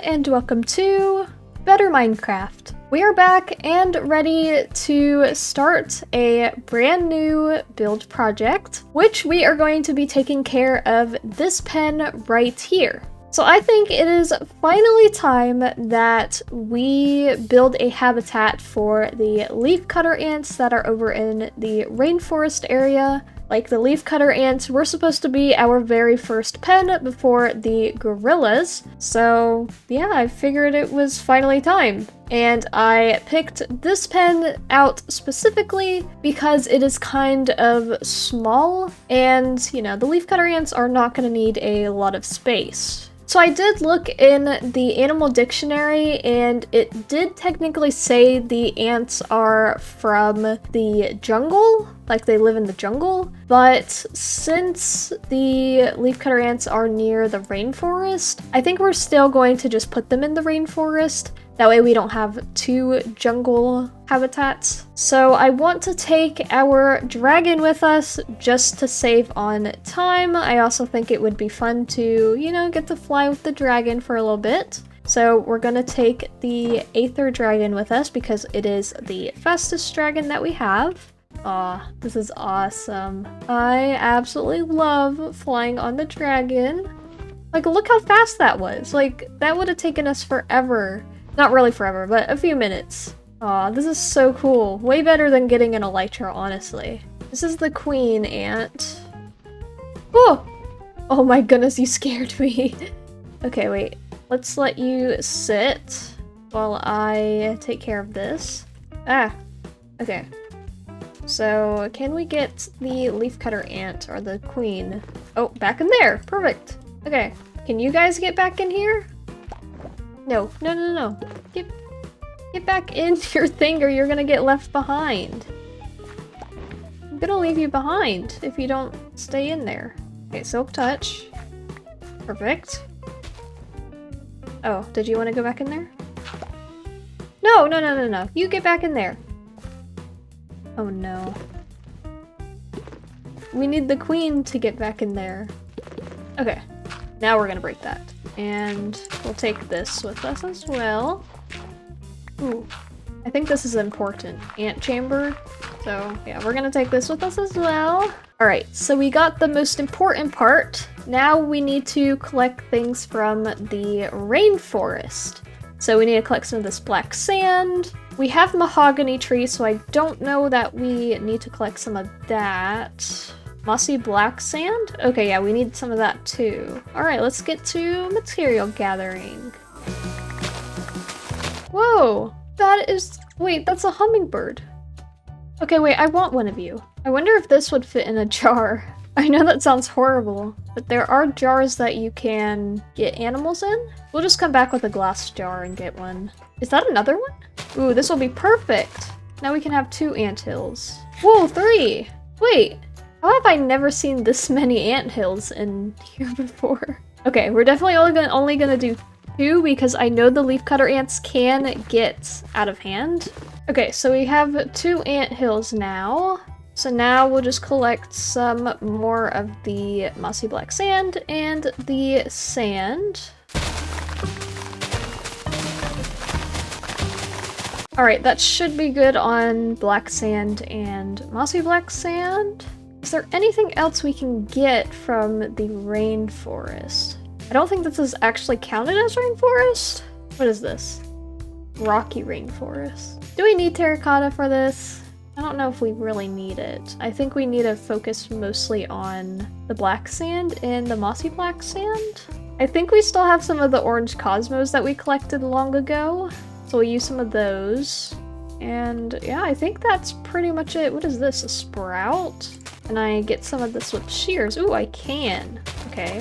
and welcome to Better Minecraft. We are back and ready to start a brand new build project, which we are going to be taking care of this pen right here. So I think it is finally time that we build a habitat for the leafcutter ants that are over in the rainforest area. Like the leafcutter ants were supposed to be our very first pen before the gorillas. So yeah, I figured it was finally time. And I picked this pen out specifically because it is kind of small and, you know, the leafcutter ants are not going to need a lot of space. So I did look in the animal dictionary and it did technically say the ants are from the jungle, like they live in the jungle, but since the leafcutter ants are near the rainforest, I think we're still going to just put them in the rainforest. That way we don't have two jungle habitats. So I want to take our dragon with us just to save on time. I also think it would be fun to, you know, get to fly with the dragon for a little bit. So we're gonna take the Aether dragon with us because it is the fastest dragon that we have. Aw, this is awesome. I absolutely love flying on the dragon. Like, look how fast that was. Like, that would have taken us forever. Not really forever, but a few minutes. Aw, this is so cool. Way better than getting an elytra, honestly. This is the queen ant. Oh! Oh my goodness, you scared me. Okay, wait. Let's let you sit while I take care of this. Ah, okay. So, can we get the leafcutter ant, or the queen? Oh, back in there! Perfect! Okay, can you guys get back in here? No. Get back in your thing or you're gonna get left behind. I'm gonna leave you behind if you don't stay in there. Okay, silk touch. Perfect. Oh, did you want to go back in there? No. You get back in there. Oh no. We need the queen to get back in there. Okay, now we're gonna break that. And we'll take this with us as well. Ooh, I think this is important. Ant chamber. So yeah, we're gonna take this with us as well. Alright, so we got the most important part. Now we need to collect things from the rainforest. So we need to collect some of this black sand. We have mahogany trees, so I don't know that we need to collect some of that. Mossy black sand? Okay, yeah, we need some of that too. Alright, let's get to material gathering. Whoa! That is... Wait, that's a hummingbird. Okay, wait, I want one of you. I wonder if this would fit in a jar. I know that sounds horrible, but there are jars that you can get animals in. We'll just come back with a glass jar and get one. Is that another one? Ooh, this will be perfect! Now we can have 2 anthills. Whoa, 3! Wait! How have I never seen this many anthills in here before? Okay, we're definitely only gonna do 2 because I know the leafcutter ants can get out of hand. Okay, so we have 2 anthills now. So now we'll just collect some more of the mossy black sand and the sand. Alright, that should be good on black sand and mossy black sand. Is there anything else we can get from the rainforest? I don't think this is actually counted as rainforest. What is this? Rocky rainforest. Do we need terracotta for this? I don't know if we really need it. I think we need to focus mostly on the black sand and the mossy black sand. I think we still have some of the orange cosmos that we collected long ago. So we'll use some of those. And yeah, I think that's pretty much it. What is this? A sprout? Can I get some of this with shears? Ooh, I can. Okay.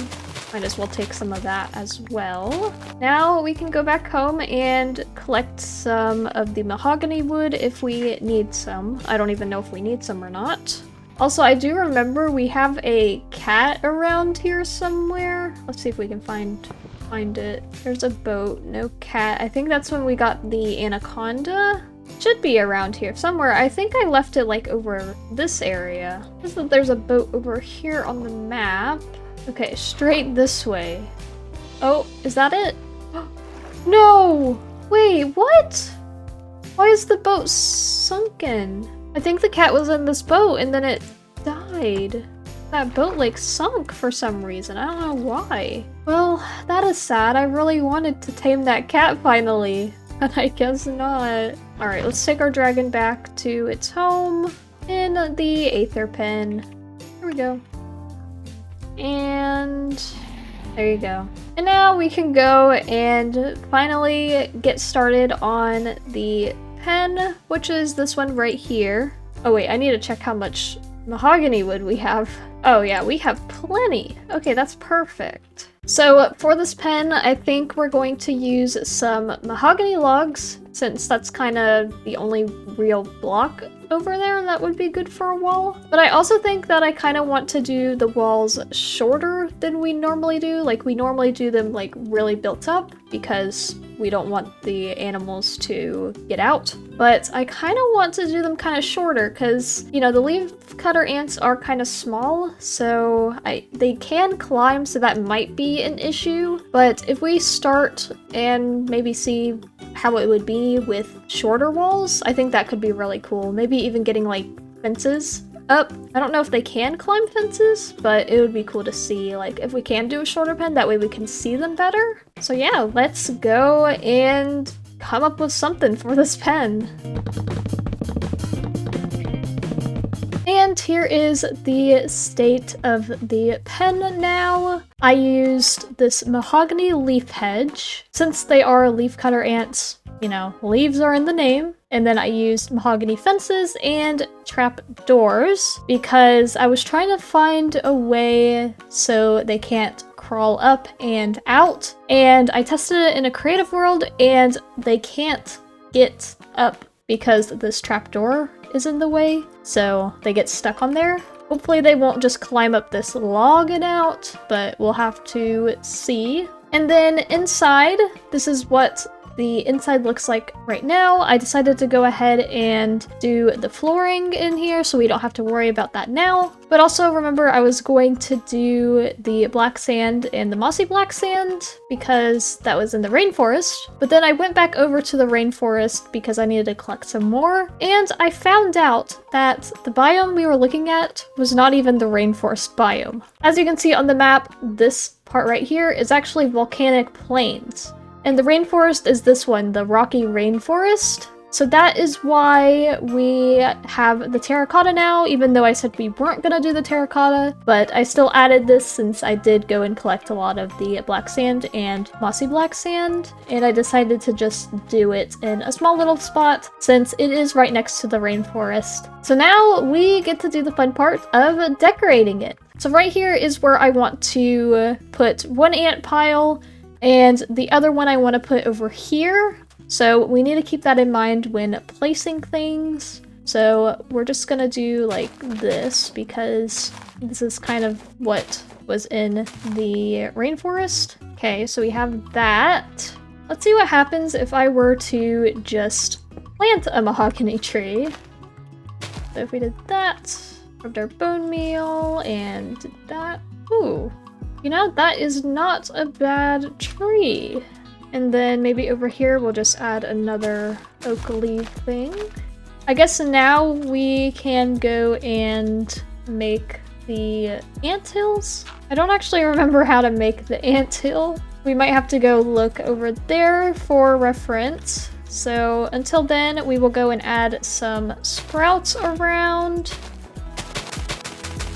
Might as well take some of that as well. Now we can go back home and collect some of the mahogany wood if we need some. I don't even know if we need some or not. Also, I do remember we have a cat around here somewhere. Let's see if we can find it. There's a boat, no cat. I think that's when we got the anaconda. Should be around here somewhere. I think I left it like over this area. There's a boat over here on the map. Okay, straight this way. Oh, is that it? No! Wait, what? Why is the boat sunken? I think the cat was in this boat and then it died. That boat like sunk for some reason. I don't know why. Well, that is sad. I really wanted to tame that cat finally, but I guess not. Alright, let's take our dragon back to its home in the Aether pen. Here we go. And there you go. And now we can go and finally get started on the pen, which is this one right here. Oh wait, I need to check how much mahogany wood we have. Oh yeah, we have plenty. Okay, that's perfect. So for this pen, I think we're going to use some mahogany logs, since that's kind of the only real block over there that would be good for a wall. But I also think that I kind of want to do the walls shorter than we normally do. Like, we normally do them like really built up because we don't want the animals to get out. But I kind of want to do them kind of shorter because, you know, the leafcutter ants are kind of small, so they can climb, so that might be an issue. But if we start and maybe see how it would be with shorter walls, I think that could be really cool. Maybe even getting like fences up. I don't know if they can climb fences, but it would be cool to see like if we can do a shorter pen, that way we can see them better. So yeah, let's go and come up with something for this pen. And here is the state of the pen now. I used this mahogany leaf hedge. Since they are leafcutter ants, you know, leaves are in the name. And then I used mahogany fences and trap doors because I was trying to find a way so they can't crawl up and out. And I tested it in a creative world and they can't get up because this trapdoor is in the way, so they get stuck on there. Hopefully they won't just climb up this log and out, but we'll have to see. And then inside, this is what the inside looks like right now. I decided to go ahead and do the flooring in here so we don't have to worry about that now. But also remember, I was going to do the black sand and the mossy black sand because that was in the rainforest. But then I went back over to the rainforest because I needed to collect some more. And I found out that the biome we were looking at was not even the rainforest biome. As you can see on the map, this part right here is actually volcanic plains. And the rainforest is this one, the rocky rainforest. So that is why we have the terracotta now, even though I said we weren't gonna do the terracotta, but I still added this since I did go and collect a lot of the black sand and mossy black sand, and I decided to just do it in a small little spot since it is right next to the rainforest. So now we get to do the fun part of decorating it. So right here is where I want to put one ant pile, and the other one I want to put over here. So we need to keep that in mind when placing things. So we're just gonna do like this because this is kind of what was in the rainforest. Okay, so we have that. Let's see what happens if I were to just plant a mahogany tree. So if we did that, rubbed our bone meal and did that. Ooh. You know, that is not a bad tree. And then maybe over here we'll just add another oak leaf thing. I guess now we can go and make the anthills. I don't actually remember how to make the anthill. We might have to go look over there for reference. So until then, we will go and add some sprouts around.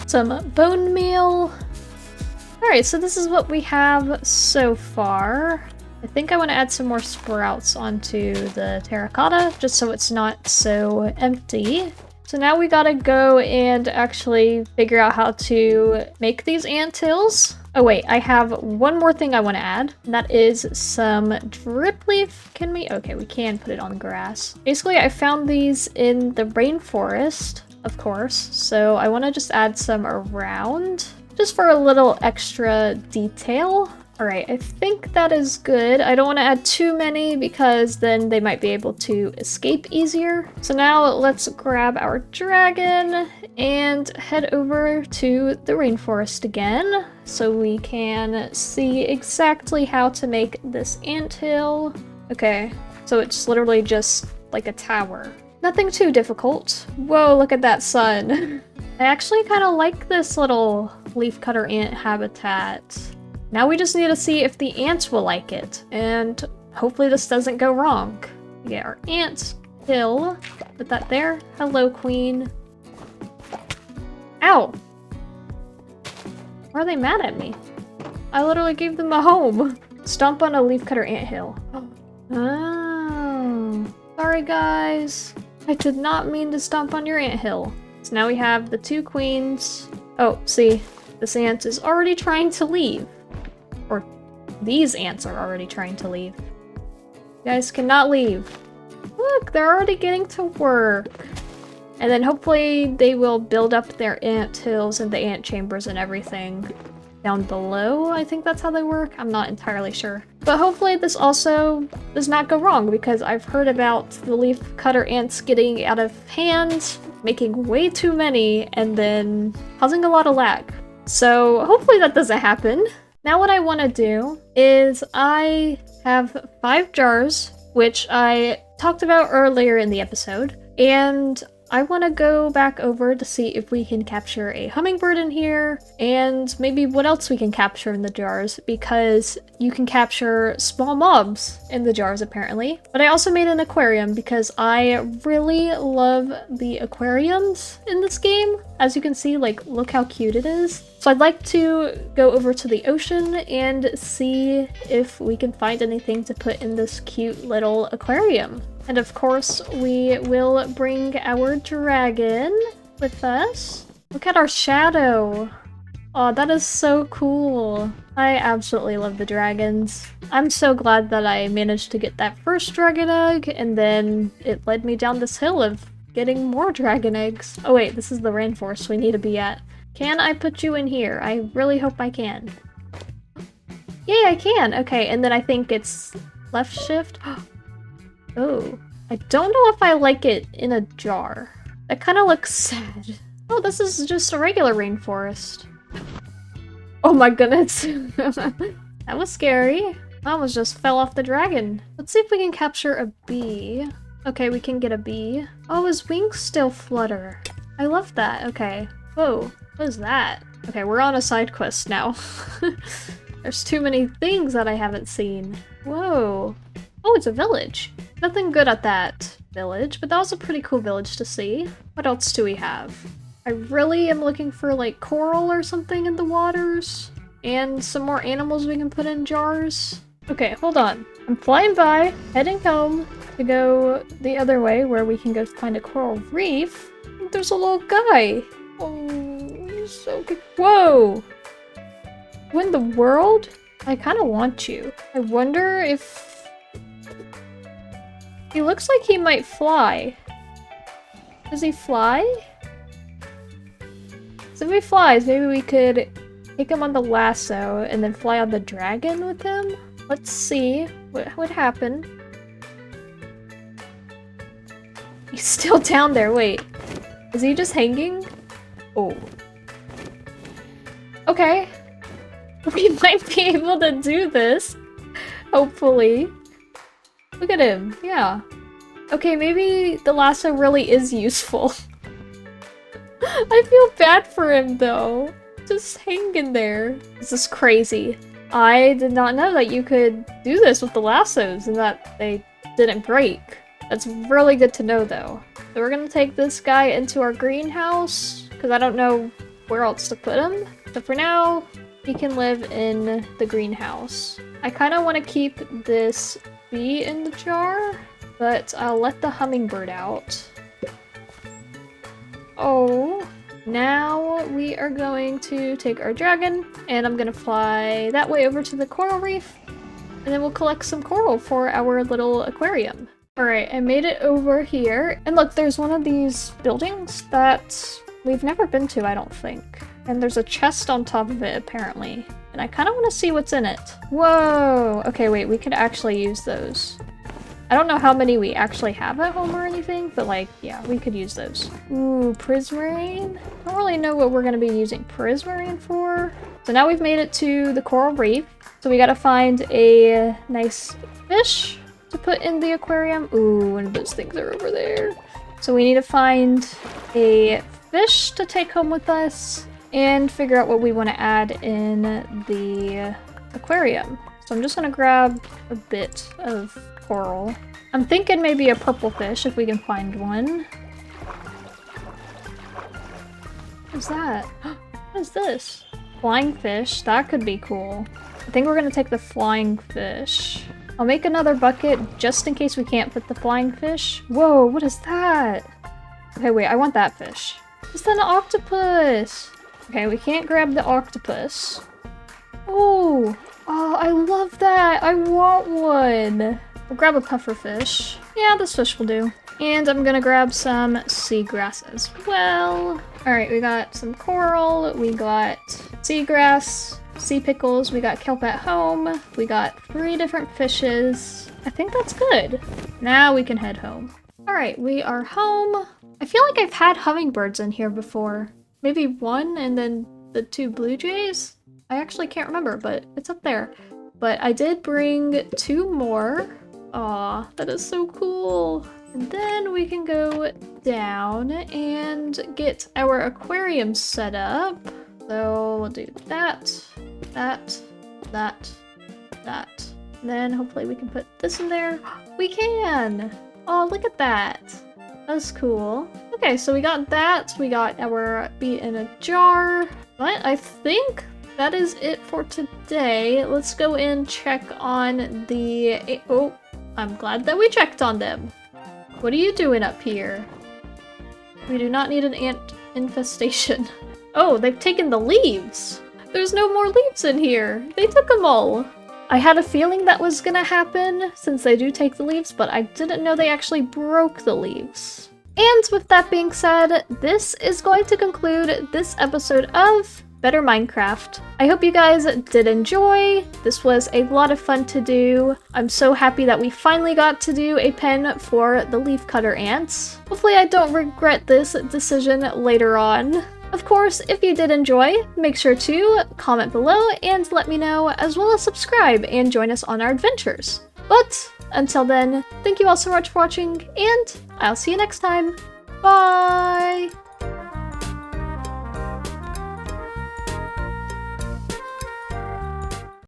Some bone meal. Alright, so this is what we have so far. I think I want to add some more sprouts onto the terracotta, just so it's not so empty. So now we gotta go and actually figure out how to make these anthills. Oh wait, I have one more thing I want to add, and that is some drip leaf. Can we? Okay, we can put it on grass. Basically, I found these in the rainforest, of course, so I want to just add some around. Just for a little extra detail. Alright, I think that is good. I don't want to add too many because then they might be able to escape easier. So now let's grab our dragon and head over to the rainforest again so we can see exactly how to make this anthill. Okay, so it's literally just like a tower. Nothing too difficult. Whoa, look at that sun. I actually kind of like this little leafcutter ant habitat. Now we just need to see if the ants will like it, and hopefully this doesn't go wrong. We get our ant hill, put that there. Hello, queen. Ow! Why are they mad at me? I literally gave them a home. Stomp on a leafcutter anthill. Oh, sorry guys. I did not mean to stomp on your anthill. So now we have the 2 queens. Oh, see, this ant is already trying to leave. Or these ants are already trying to leave. You guys cannot leave. Look, they're already getting to work. And then hopefully they will build up their ant hills and the ant chambers and everything down below. I think that's how they work. I'm not entirely sure. But hopefully this also does not go wrong because I've heard about the leaf cutter ants getting out of hand, making way too many, and then causing a lot of lag. So hopefully that doesn't happen. Now what I want to do is I have 5 jars, which I talked about earlier in the episode, and I want to go back over to see if we can capture a hummingbird in here, and maybe what else we can capture in the jars, because you can capture small mobs in the jars apparently. But I also made an aquarium because I really love the aquariums in this game. As you can see, like, look how cute it is. So I'd like to go over to the ocean and see if we can find anything to put in this cute little aquarium. And of course, we will bring our dragon with us. Look at our shadow. Oh, that is so cool. I absolutely love the dragons. I'm so glad that I managed to get that first dragon egg, and then it led me down this hill of getting more dragon eggs. Oh wait, this is the rainforest we need to be at. Can I put you in here? I really hope I can. Yay, I can! Okay, and then I think it's left shift. Oh, I don't know if I like it in a jar. That kind of looks sad. Oh, this is just a regular rainforest. Oh my goodness. That was scary. I almost just fell off the dragon. Let's see if we can capture a bee. Okay, we can get a bee. Oh, his wings still flutter. I love that. Okay. Whoa, what is that? Okay, we're on a side quest now. There's too many things that I haven't seen. Whoa. Oh, it's a village. Nothing good at that village, but that was a pretty cool village to see. What else do we have? I really am looking for like coral or something in the waters. And some more animals we can put in jars. Okay, hold on. I'm flying by, heading home to go the other way where we can go find a coral reef. There's a little guy. Oh, he's so good. Whoa! Who in the world? I kind of want you. I wonder if... He looks like he might fly. Does he fly? So if he flies, maybe we could take him on the lasso and then fly on the dragon with him? Let's see what would happen. He's still down there, wait. Is he just hanging? Oh. Okay. We might be able to do this. Hopefully. Look at him, yeah. Okay, maybe the lasso really is useful. I feel bad for him though. Just hanging there. This is crazy. I did not know that you could do this with the lassos and that they didn't break. That's really good to know though. So we're gonna take this guy into our greenhouse because I don't know where else to put him. So for now, he can live in the greenhouse. I kind of want to keep this bee in the jar, but I'll let the hummingbird out. Oh, now we are going to take our dragon, and I'm gonna fly that way over to the coral reef, and then we'll collect some coral for our little aquarium. Alright, I made it over here, and look, there's one of these buildings that we've never been to, I don't think. And there's a chest on top of it, apparently. And I kind of want to see what's in it. Whoa! Okay, wait, we could actually use those. I don't know how many we actually have at home or anything, but like, yeah, we could use those. Ooh, prismarine? I don't really know what we're going to be using prismarine for. So now we've made it to the coral reef. So we got to find a nice fish to put in the aquarium. Ooh, and those things are over there. So we need to find a fish to take home with us and figure out what we want to add in the aquarium. So I'm just going to grab a bit of coral. I'm thinking maybe a purple fish if we can find one. What's that? What is this? Flying fish? That could be cool. I think we're gonna take the flying fish. I'll make another bucket just in case we can't put the flying fish. Whoa, what is that? Okay, wait, I want that fish. Is that an octopus? Okay, we can't grab the octopus. Oh, I love that. I want one. We'll grab a puffer fish. Yeah, this fish will do. And I'm gonna grab some seagrass as well. Alright, we got some coral, we got seagrass, sea pickles, we got kelp at home, we got 3 different fishes. I think that's good. Now we can head home. Alright, we are home. I feel like I've had hummingbirds in here before. Maybe 1 and then the 2 blue jays? I actually can't remember, but it's up there. But I did bring 2 more. Aw, that is so cool. And then we can go down and get our aquarium set up. So we'll do that, that, that, that. And then hopefully we can put this in there. We can! Oh, look at that. That's cool. Okay, so we got that. We got our beet in a jar. But I think that is it for today. Let's go and check on the... Oh, I'm glad that we checked on them. What are you doing up here? We do not need an ant infestation. Oh, they've taken the leaves! There's no more leaves in here! They took them all! I had a feeling that was gonna happen, since they do take the leaves, but I didn't know they actually broke the leaves. And with that being said, this is going to conclude this episode of Better Minecraft. I hope you guys did enjoy. This was a lot of fun to do. I'm so happy that we finally got to do a pen for the leafcutter ants. Hopefully I don't regret this decision later on. Of course, if you did enjoy, make sure to comment below and let me know, as well as subscribe and join us on our adventures. But until then, thank you all so much for watching, and I'll see you next time. Bye!